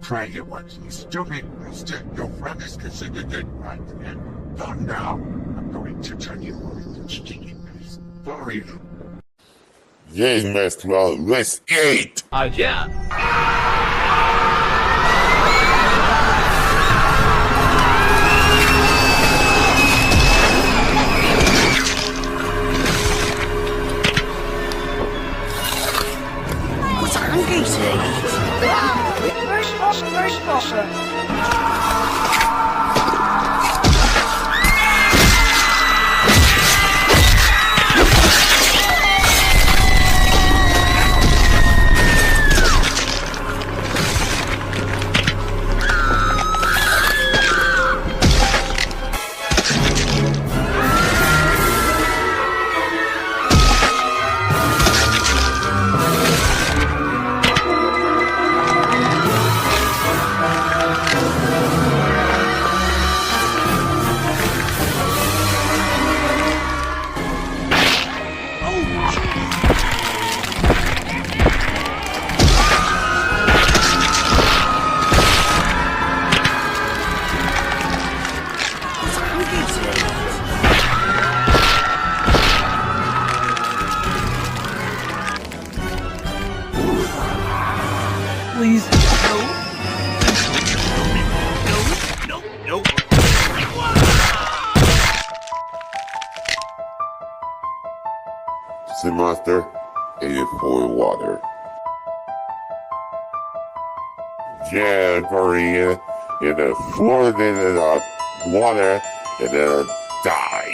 Try it once, you stupid bastard. Your friend is considered dead right and gone now. I'm going to turn you over to the sticky face for you. Yes, Master, let's eat! Yeah. Was hungry today. Where's Foster? Was hungry today. Please. No. Sea Monster, 84 water. Yeah, Korea, in the floated in the water, and then die.